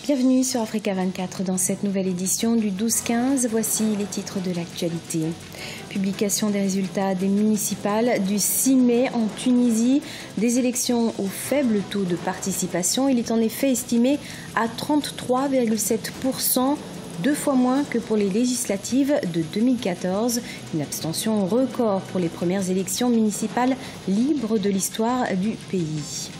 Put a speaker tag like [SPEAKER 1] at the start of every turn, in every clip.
[SPEAKER 1] Bienvenue sur Africa 24 dans cette nouvelle édition du 12-15. Voici les titres de l'actualité. Publication des résultats des municipales du 6 mai en Tunisie. Des élections au faible taux de participation. Il est en effet estimé à 33,7%, 2 fois moins que pour les législatives de 2014. Une abstention record pour les premières élections municipales libres de l'histoire du pays.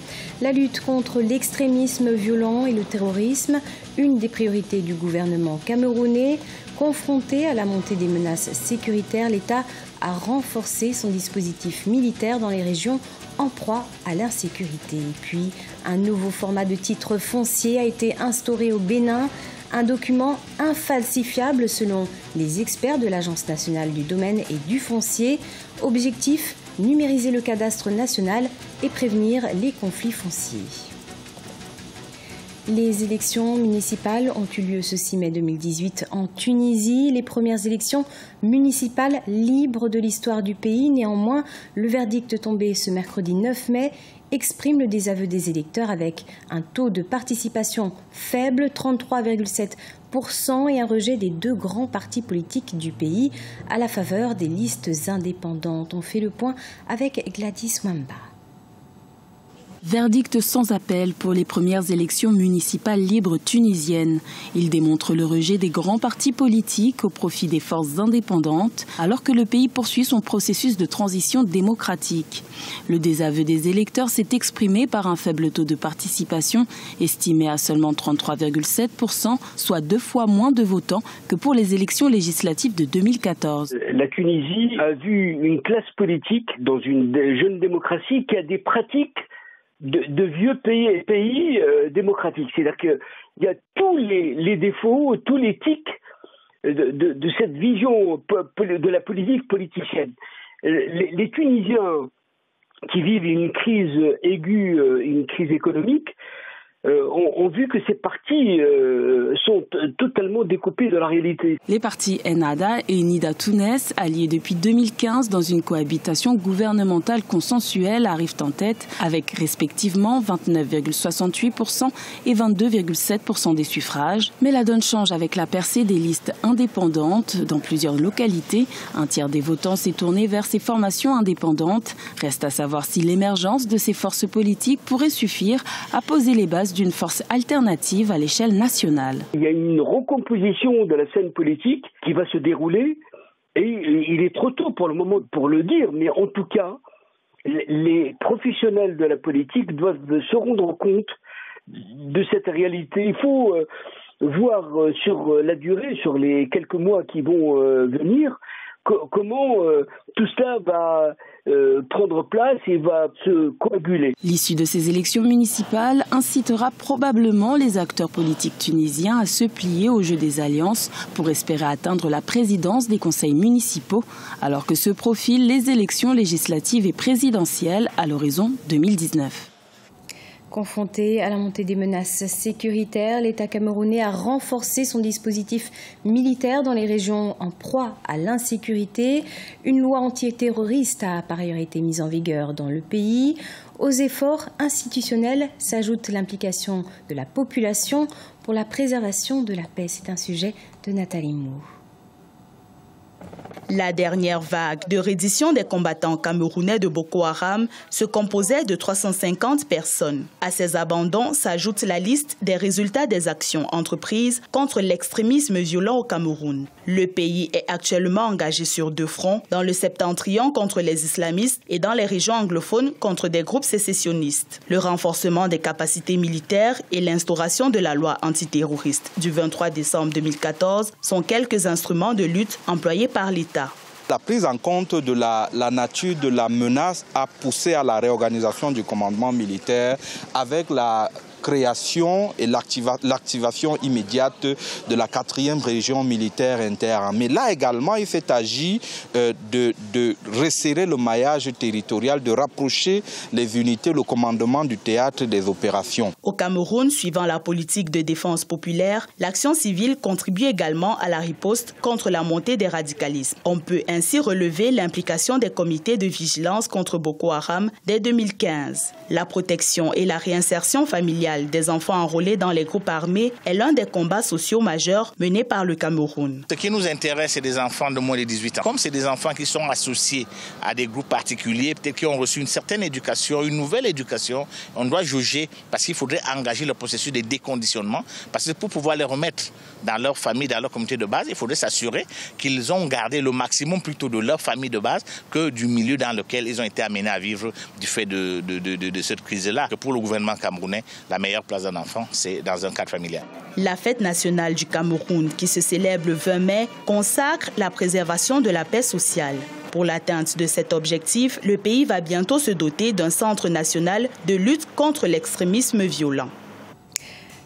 [SPEAKER 1] La lutte contre l'extrémisme violent et le terrorisme, une des priorités du gouvernement camerounais. Confronté à la montée des menaces sécuritaires, l'État a renforcé son dispositif militaire dans les régions en proie à l'insécurité. Et puis, un nouveau format de titre foncier a été instauré au Bénin. Un document infalsifiable selon les experts de l'Agence nationale du domaine et du foncier. Objectif, numériser le cadastre national et prévenir les conflits fonciers. Les élections municipales ont eu lieu ce 6 mai 2018 en Tunisie. Les premières élections municipales libres de l'histoire du pays. Néanmoins, le verdict tombé ce mercredi 9 mai exprime le désaveu des électeurs avec un taux de participation faible, 33,7%, et un rejet des 2 grands partis politiques du pays à la faveur des listes indépendantes. On fait le point avec Gladys Wamba.
[SPEAKER 2] Verdict sans appel pour les premières élections municipales libres tunisiennes. Il démontre le rejet des grands partis politiques au profit des forces indépendantes, alors que le pays poursuit son processus de transition démocratique. Le désaveu des électeurs s'est exprimé par un faible taux de participation, estimé à seulement 33,7%, soit 2 fois moins de votants que pour les élections législatives de 2014.
[SPEAKER 3] La Tunisie a vu une classe politique dans une jeune démocratie qui a des pratiques de vieux pays démocratiques. C'est-à-dire qu'il y a tous les défauts, tous les tics de cette vision de la politique politicienne. Les Tunisiens qui vivent une crise aiguë, une crise économique, ont vu que ces partis sont totalement découpés de la réalité.
[SPEAKER 2] Les partis Ennahda et Ennahda Tounes, alliés depuis 2015 dans une cohabitation gouvernementale consensuelle, arrivent en tête avec respectivement 29,68% et 22,7% des suffrages. Mais la donne change avec la percée des listes indépendantes dans plusieurs localités. Un tiers des votants s'est tourné vers ces formations indépendantes. Reste à savoir si l'émergence de ces forces politiques pourrait suffire à poser les bases d'une force alternative à l'échelle nationale.
[SPEAKER 3] Il y a une recomposition de la scène politique qui va se dérouler et il est trop tôt pour le moment pour le dire, mais en tout cas, les professionnels de la politique doivent se rendre compte de cette réalité. Il faut voir sur la durée, sur les quelques mois qui vont venir, comment tout cela va prendre place et va se coaguler.
[SPEAKER 2] L'issue de ces élections municipales incitera probablement les acteurs politiques tunisiens à se plier au jeu des alliances pour espérer atteindre la présidence des conseils municipaux, alors que se profilent les élections législatives et présidentielles à l'horizon 2019.
[SPEAKER 1] Confronté à la montée des menaces sécuritaires, l'État camerounais a renforcé son dispositif militaire dans les régions en proie à l'insécurité. Une loi antiterroriste a par ailleurs été mise en vigueur dans le pays. Aux efforts institutionnels s'ajoute l'implication de la population pour la préservation de la paix. C'est un sujet de Nathalie Mou.
[SPEAKER 4] La dernière vague de reddition des combattants camerounais de Boko Haram se composait de 350 personnes. À ces abandons s'ajoute la liste des résultats des actions entreprises contre l'extrémisme violent au Cameroun. Le pays est actuellement engagé sur 2 fronts, dans le septentrion contre les islamistes et dans les régions anglophones contre des groupes sécessionnistes. Le renforcement des capacités militaires et l'instauration de la loi antiterroriste du 23 décembre 2014 sont quelques instruments de lutte employés par l'État.
[SPEAKER 5] La prise en compte de la nature de la menace a poussé à la réorganisation du commandement militaire avec la création et l'activation immédiate de la 4e région militaire interarmée. Là également, il fait agir de resserrer le maillage territorial, de rapprocher les unités, le commandement du théâtre des opérations.
[SPEAKER 4] Au Cameroun, suivant la politique de défense populaire, l'action civile contribue également à la riposte contre la montée des radicalismes. On peut ainsi relever l'implication des comités de vigilance contre Boko Haram dès 2015. La protection et la réinsertion familiale illégale des enfants enrôlés dans les groupes armés est l'un des combats sociaux majeurs menés par le Cameroun.
[SPEAKER 6] Ce qui nous intéresse, c'est des enfants de moins de 18 ans. Comme c'est des enfants qui sont associés à des groupes particuliers, peut-être qui ont reçu une certaine éducation, une nouvelle éducation, on doit juger parce qu'il faudrait engager le processus de déconditionnement. Parce que pour pouvoir les remettre dans leur famille, dans leur communauté de base, il faudrait s'assurer qu'ils ont gardé le maximum plutôt de leur famille de base que du milieu dans lequel ils ont été amenés à vivre du fait de cette crise-là. Pour le gouvernement camerounais, la meilleure place d'un enfant, c'est dans un cadre familial.
[SPEAKER 4] La fête nationale du Cameroun, qui se célèbre le 20 mai, consacre la préservation de la paix sociale. Pour l'atteinte de cet objectif, le pays va bientôt se doter d'un centre national de lutte contre l'extrémisme violent.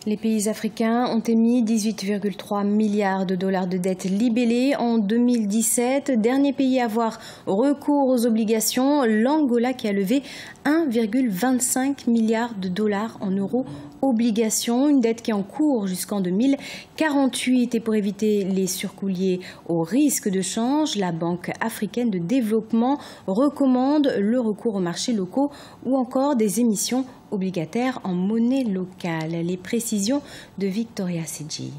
[SPEAKER 1] Les pays africains ont émis 18,3 milliards de dollars de dettes libellées en 2017. Dernier pays à avoir recours aux obligations, l'Angola qui a levé 1,25 milliard de dollars en euros obligations. Une dette qui est en cours jusqu'en 2048. Et pour éviter les surcoûts au risque de change, la Banque africaine de développement recommande le recours aux marchés locaux ou encore des émissions obligataires en monnaie locale. Les précisions de Victoria Sedji.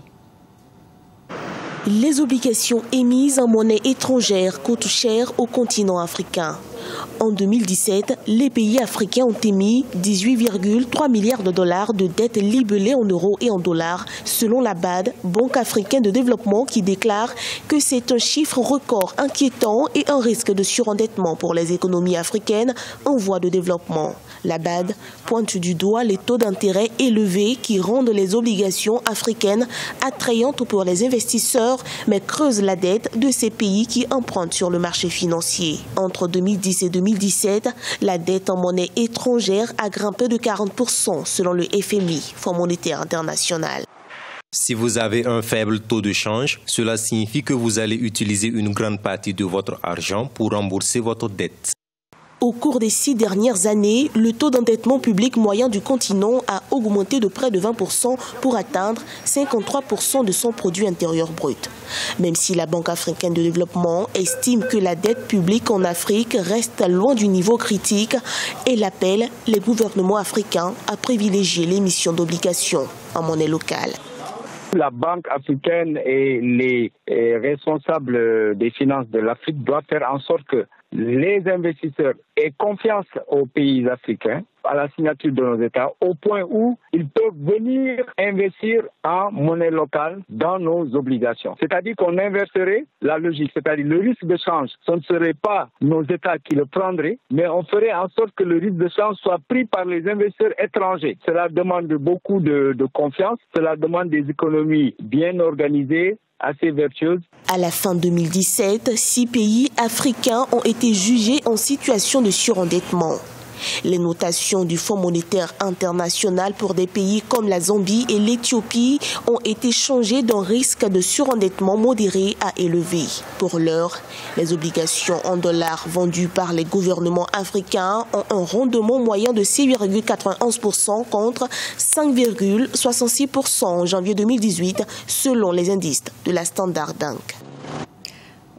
[SPEAKER 7] Les obligations émises en monnaie étrangère coûtent cher au continent africain. En 2017, les pays africains ont émis 18,3 milliards de dollars de dettes libellées en euros et en dollars, selon la BAD, Banque africaine de développement, qui déclare que c'est un chiffre record inquiétant et un risque de surendettement pour les économies africaines en voie de développement. La BAD pointe du doigt les taux d'intérêt élevés qui rendent les obligations africaines attrayantes pour les investisseurs, mais creusent la dette de ces pays qui empruntent sur le marché financier. Entre 2010 et 2017, la dette en monnaie étrangère a grimpé de 40% selon le FMI, Fonds monétaire international.
[SPEAKER 8] Si vous avez un faible taux de change, cela signifie que vous allez utiliser une grande partie de votre argent pour rembourser votre dette.
[SPEAKER 7] Au cours des 6 dernières années, le taux d'endettement public moyen du continent a augmenté de près de 20% pour atteindre 53% de son produit intérieur brut. Même si la Banque africaine de développement estime que la dette publique en Afrique reste loin du niveau critique, elle appelle les gouvernements africains à privilégier l'émission d'obligations en monnaie locale.
[SPEAKER 3] La Banque africaine et les responsables des finances de l'Afrique doivent faire en sorte que les investisseurs aient confiance aux pays africains à la signature de nos États, au point où ils peuvent venir investir en monnaie locale dans nos obligations. C'est-à-dire qu'on inverserait la logique, c'est-à-dire le risque de change, ce ne serait pas nos États qui le prendraient, mais on ferait en sorte que le risque de change soit pris par les investisseurs étrangers. Cela demande beaucoup de confiance, cela demande des économies bien organisées, assez vertueuse.
[SPEAKER 7] À la fin 2017, 6 pays africains ont été jugés en situation de surendettement. Les notations du Fonds monétaire international pour des pays comme la Zambie et l'Éthiopie ont été changées d'un risque de surendettement modéré à élevé. Pour l'heure, les obligations en dollars vendues par les gouvernements africains ont un rendement moyen de 6,91% contre 5,66% en janvier 2018 selon les indices de la Standard Bank.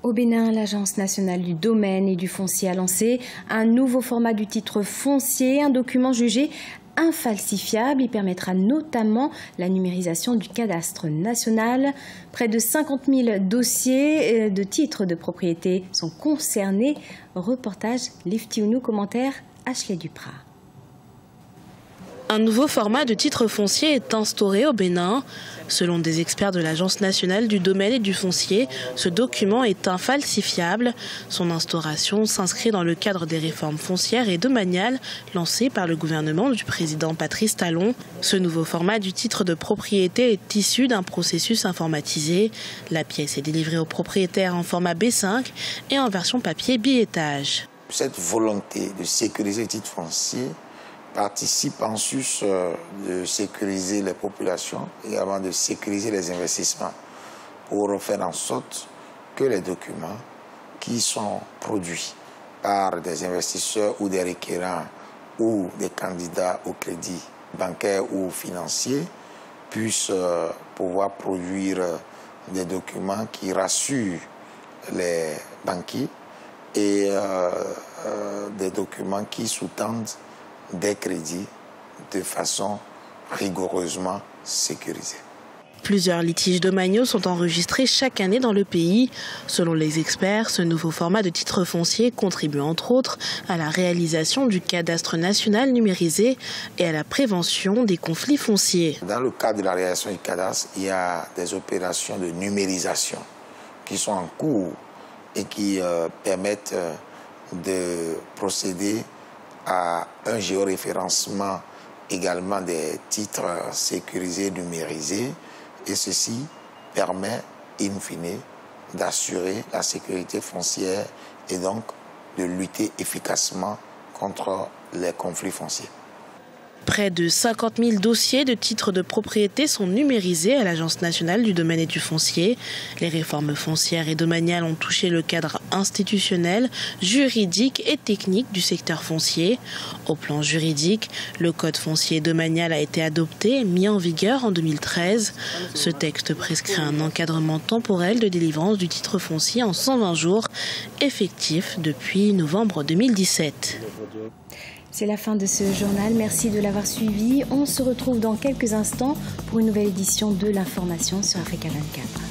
[SPEAKER 1] Au Bénin, l'Agence nationale du domaine et du foncier a lancé un nouveau format du titre foncier, un document jugé infalsifiable. Il permettra notamment la numérisation du cadastre national. Près de 50 000 dossiers de titres de propriété sont concernés. Reportage Leftiounou, commentaire Ashley Duprat.
[SPEAKER 9] Un nouveau format de titre foncier est instauré au Bénin. Selon des experts de l'Agence nationale du domaine et du foncier, ce document est infalsifiable. Son instauration s'inscrit dans le cadre des réformes foncières et domaniales lancées par le gouvernement du président Patrice Talon. Ce nouveau format du titre de propriété est issu d'un processus informatisé. La pièce est délivrée aux propriétaires en format B5 et en version papier bi-étage.
[SPEAKER 10] Cette volonté de sécuriser le titre foncier participe en sus de sécuriser les populations, également de sécuriser les investissements, pour faire en sorte que les documents qui sont produits par des investisseurs ou des requérants ou des candidats au crédit bancaire ou financier puissent pouvoir produire des documents qui rassurent les banquiers et des documents qui sous-tendent des crédits de façon rigoureusement sécurisés.
[SPEAKER 9] Plusieurs litiges domaniaux sont enregistrés chaque année dans le pays. Selon les experts, ce nouveau format de titre foncier contribue entre autres à la réalisation du cadastre national numérisé et à la prévention des conflits fonciers.
[SPEAKER 10] Dans le cadre de la réalisation du cadastre, il y a des opérations de numérisation qui sont en cours et qui permettent de procéder à un géoréférencement également des titres sécurisés numérisés. Et ceci permet, in fine, d'assurer la sécurité foncière et donc de lutter efficacement contre les conflits fonciers.
[SPEAKER 9] Près de 50 000 dossiers de titres de propriété sont numérisés à l'Agence nationale du domaine et du foncier. Les réformes foncières et domaniales ont touché le cadre institutionnel, juridique et technique du secteur foncier. Au plan juridique, le code foncier domanial a été adopté et mis en vigueur en 2013. Ce texte prescrit un encadrement temporel de délivrance du titre foncier en 120 jours, effectif depuis novembre 2017.
[SPEAKER 1] C'est la fin de ce journal. Merci de l'avoir suivi. On se retrouve dans quelques instants pour une nouvelle édition de l'information sur Africa 24.